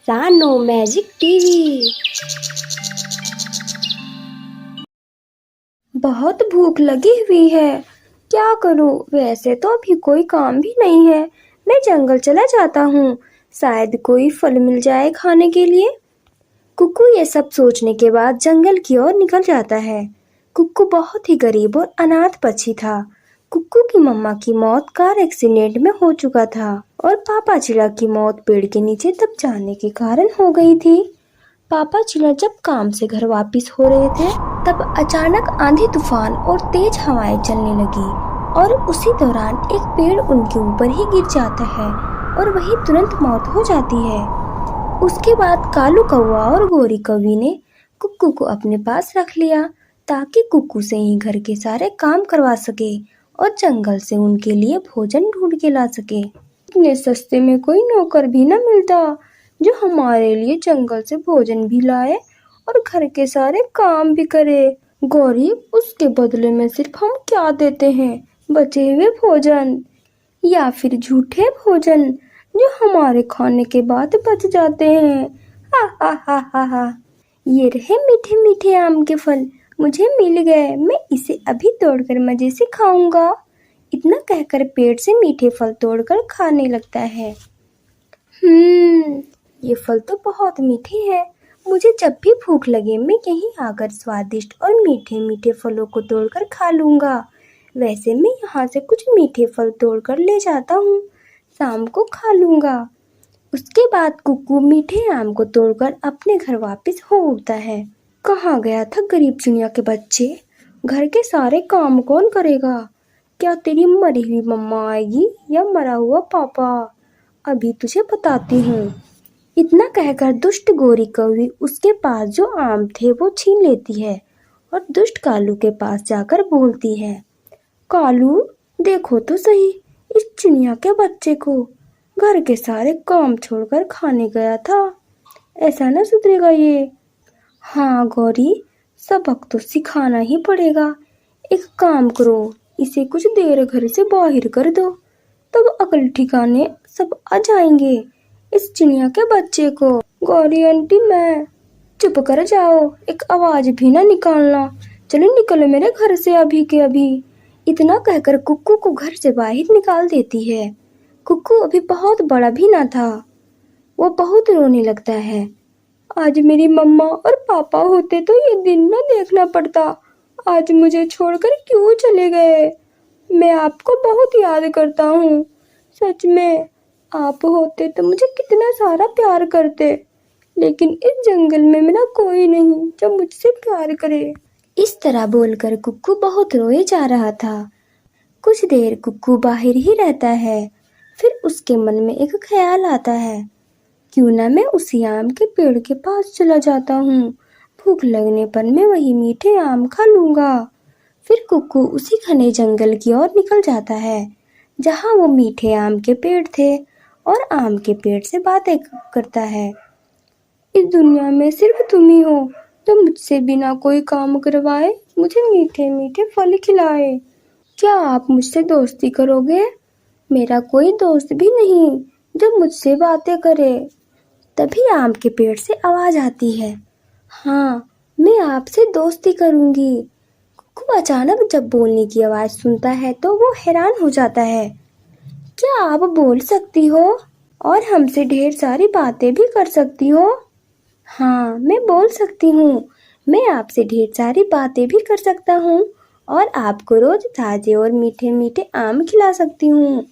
सानो magic TV. बहुत भूख लगी हुई है, क्या करूं? वैसे तो अभी कोई काम भी नहीं है। मैं जंगल चला जाता हूँ, शायद कोई फल मिल जाए खाने के लिए। कुक्कू ये सब सोचने के बाद जंगल की ओर निकल जाता है। कुक्कू बहुत ही गरीब और अनाथ पक्षी था। कुक्कू की मम्मा की मौत कार एक्सीडेंट में हो चुका था और पापा चिड़ा की मौत पेड़ के नीचे दब जाने के कारण हो गई थी। पापा चिड़ा जब काम से घर वापस हो रहे थे, तब अचानक आंधी तूफान और तेज हवाएं चलने लगी और उसी दौरान एक पेड़ उनके ऊपर ही गिर जाता है और वही तुरंत मौत हो जाती है। उसके बाद कालू कौवा और गोरी कौवी ने कुक्कू को अपने पास रख लिया ताकि कुक्कू से ही घर के सारे काम करवा सके और जंगल से उनके लिए भोजन ढूंढ के ला सके। इतने सस्ते में कोई नौकर भी न मिलता जो हमारे लिए जंगल से भोजन भी लाए और घर के सारे काम भी करे। गौरी, उसके बदले में सिर्फ हम क्या देते हैं? बचे हुए भोजन या फिर झूठे भोजन जो हमारे खाने के बाद बच जाते हैं। हा हा हा हा हा। ये रहे मीठे मीठे आम के फल, मुझे मिल गए, मैं इसे अभी तोड़कर मजे से खाऊंगा। इतना कहकर पेड़ से मीठे फल तोड़कर खाने लगता है। ये फल तो बहुत मीठे हैं। मुझे जब भी भूख लगे मैं यहीं आकर स्वादिष्ट और मीठे मीठे फलों को तोड़कर खा लूंगा। वैसे मैं यहाँ से कुछ मीठे फल तोड़कर ले जाता हूँ, शाम को खा लूंगा। उसके बाद कुक्कू मीठे आम को तोड़कर अपने घर वापस हो उठता है। कहाँ गया था गरीब चिड़िया के बच्चे? घर के सारे काम कौन करेगा? क्या तेरी मरी हुई मम्मा आएगी या मरा हुआ पापा? अभी तुझे बताती हूँ। इतना कहकर दुष्ट गोरी कौवी उसके पास जो आम थे वो छीन लेती है और दुष्ट कालू के पास जाकर बोलती है, कालू, देखो तो सही, इस चिड़िया के बच्चे को घर के सारे काम छोड़कर खाने गया था। ऐसा न सुधरेगा ये। हाँ गौरी, सबक तो सिखाना ही पड़ेगा। एक काम करो, इसे कुछ देर घर से बाहर कर दो, तब अकल ठिकाने सब आ जाएंगे। इस चिड़िया के बच्चे को। गौरी आंटी, मैं। चुप कर जाओ, एक आवाज भी ना निकालना। चलो निकलो मेरे घर से अभी के अभी। इतना कहकर कुक्कू को घर से बाहर निकाल देती है। कुक्कू अभी बहुत बड़ा भी ना था। वो बहुत रोने लगता है। आज मेरी मम्मा और पापा होते तो ये दिन ना देखना पड़ता। आज मुझे छोड़कर क्यों चले गए? मैं आपको बहुत याद करता हूँ। सच में, आप होते तो मुझे कितना सारा प्यार करते, लेकिन इस जंगल में मेरा कोई नहीं जो मुझसे प्यार करे। इस तरह बोलकर कुक्कू बहुत रोए जा रहा था। कुछ देर कुक्कू बाहर ही रहता है, फिर उसके मन में एक ख्याल आता है, क्यों ना मैं उसी आम के पेड़ के पास चला जाता हूँ। भूख लगने पर मैं वही मीठे आम खा लूंगा। फिर कुक्कू उसी घने जंगल की ओर निकल जाता है जहाँ वो मीठे आम के पेड़ थे और आम के पेड़ से बातें करता है। इस दुनिया में सिर्फ तुम ही हो जो मुझसे बिना कोई काम करवाए मुझे मीठे मीठे फल खिलाए। क्या आप मुझसे दोस्ती करोगे? मेरा कोई दोस्त भी नहीं जो मुझसे बातें करे। तभी आम के पेड़ से आवाज आती है, हाँ, मैं आपसे दोस्ती करूंगी। कुक्कू अचानक जब बोलने की आवाज सुनता है तो वो हैरान हो जाता है। क्या आप बोल सकती हो और हमसे ढेर सारी बातें भी कर सकती हो? हाँ, मैं बोल सकती हूँ। मैं आपसे ढेर सारी बातें भी कर सकता हूँ और आपको रोज ताजे और मीठे मीठे आम खिला सकती हूँ।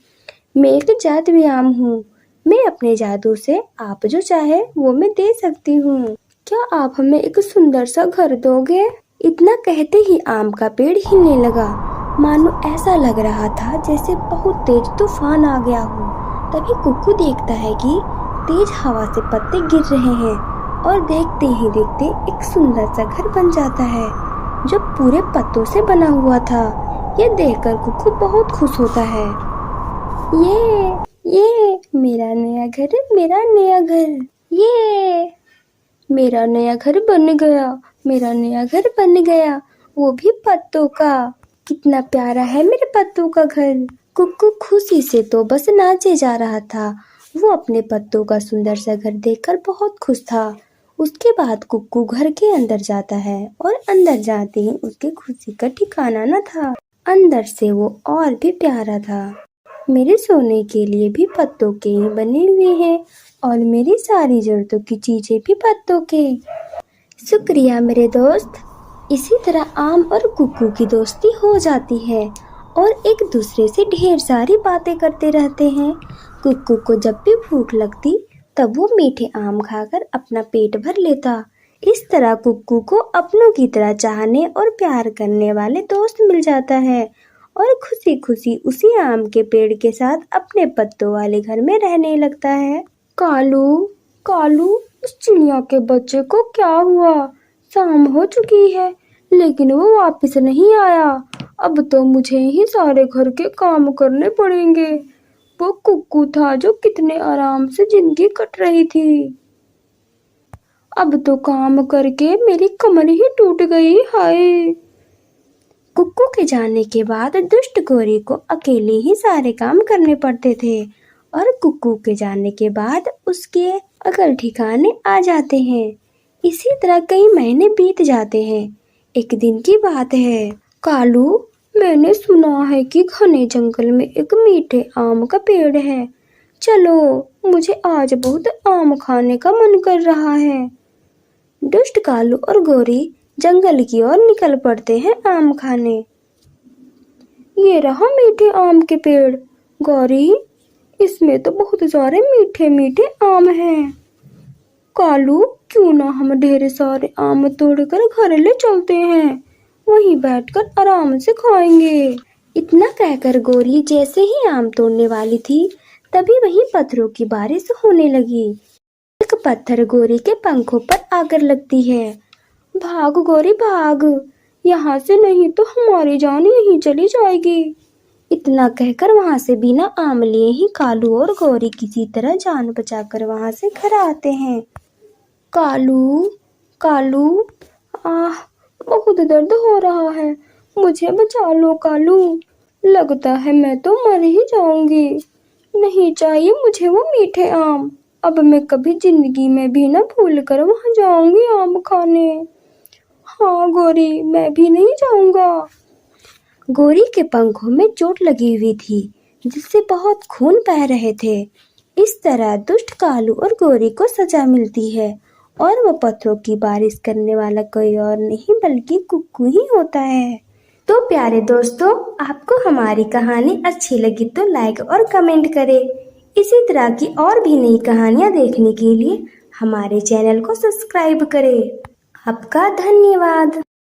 मैं एक जादुई आम हूँ। मैं अपने जादू से आप जो चाहे वो मैं दे सकती हूँ। क्या आप हमें एक सुंदर सा घर दोगे? इतना कहते ही आम का पेड़ हिलने लगा, मानो ऐसा लग रहा था जैसे बहुत तेज तूफान आ गया हो। तभी कुक्कू देखता है कि तेज हवा से पत्ते गिर रहे हैं और देखते ही देखते एक सुंदर सा घर बन जाता है जो पूरे पत्तों से बना हुआ था। यह देखकर कुक्कू बहुत खुश होता है। ये मेरा नया घर, मेरा नया घर, ये मेरा नया घर बन गया, मेरा नया घर बन गया, वो भी पत्तों का। कितना प्यारा है मेरे पत्तों का घर। कुक्कू खुशी से तो बस नाचे जा रहा था वो अपने पत्तों का सुंदर सा घर देखकर बहुत खुश था। उसके बाद कुक्कू घर के अंदर जाता है और अंदर जाते ही उसकी खुशी का ठिकाना न था। अंदर से वो और भी प्यारा था। मेरे सोने के लिए भी पत्तों के ही बने हुए हैं और मेरी सारी जरूरतों की चीजें भी पत्तों के। शुक्रिया मेरे दोस्त। इसी तरह आम और कुक्कू की दोस्ती हो जाती है और एक दूसरे से ढेर सारी बातें करते रहते हैं। कुक्कू को जब भी भूख लगती तब वो मीठे आम खाकर अपना पेट भर लेता। इस तरह कुक्कू को अपनों की तरह चाहने और प्यार करने वाले दोस्त मिल जाता है और खुशी खुशी उसी आम के पेड़ के साथ अपने पत्तों वाले घर में रहने लगता है। कालू, कालू, उस चिड़िया के बच्चे को क्या हुआ? शाम हो चुकी है लेकिन वो वापस नहीं आया। अब तो मुझे ही सारे घर के काम करने पड़ेंगे। वो कुक्कू था जो कितने आराम से जिंदगी कट रही थी। अब तो काम करके मेरी कमर ही टूट गई। हाय। कुक्कू के जाने के बाद दुष्ट गोरी को अकेले ही सारे काम करने पड़ते थे और कुक्कू के जाने के बाद उसके अगल ठिकाने आ जाते हैं। इसी तरह कई महीने बीत जाते हैं। एक दिन की बात है। कालू, मैंने सुना है कि घने जंगल में एक मीठे आम का पेड़ है। चलो, मुझे आज बहुत आम खाने का मन कर रहा है। दुष्ट कालू और गोरी जंगल की ओर निकल पड़ते हैं आम खाने। ये रहा मीठे आम के पेड़। गौरी, इसमें तो बहुत सारे मीठे मीठे आम हैं। कालू, क्यों ना हम ढेर सारे आम तोड़कर घर ले चलते हैं, वहीं बैठकर आराम से खाएंगे। इतना कहकर गोरी जैसे ही आम तोड़ने वाली थी तभी वहीं पत्थरों की बारिश होने लगी। एक पत्थर गोरी के पंखों पर आकर लगती है। भाग गोरी भाग, यहाँ से नहीं तो हमारी जान यहीं चली जाएगी। इतना कहकर वहां से बिना आम लिए ही कालू और गौरी किसी तरह जान बचाकर वहां से घर आते हैं। कालू, कालू, आह, बहुत दर्द हो रहा है, मुझे बचा लो कालू। लगता है मैं तो मर ही जाऊंगी। नहीं चाहिए मुझे वो मीठे आम। अब मैं कभी जिंदगी में भी न भूल कर वहां जाऊंगी आम खाने। हाँ गोरी, मैं भी नहीं जाऊंगा। गोरी के पंखों में चोट लगी हुई थी जिससे बहुत खून बह रहे थे। इस तरह दुष्ट कालू और गोरी को सजा मिलती है और वो पत्थरों की बारिश करने वाला कोई और नहीं बल्कि कुक्कू ही होता है। तो प्यारे दोस्तों, आपको हमारी कहानी अच्छी लगी तो लाइक और कमेंट करें। इसी तरह की और भी नई कहानियाँ देखने के लिए हमारे चैनल को सब्सक्राइब करें। आपका धन्यवाद।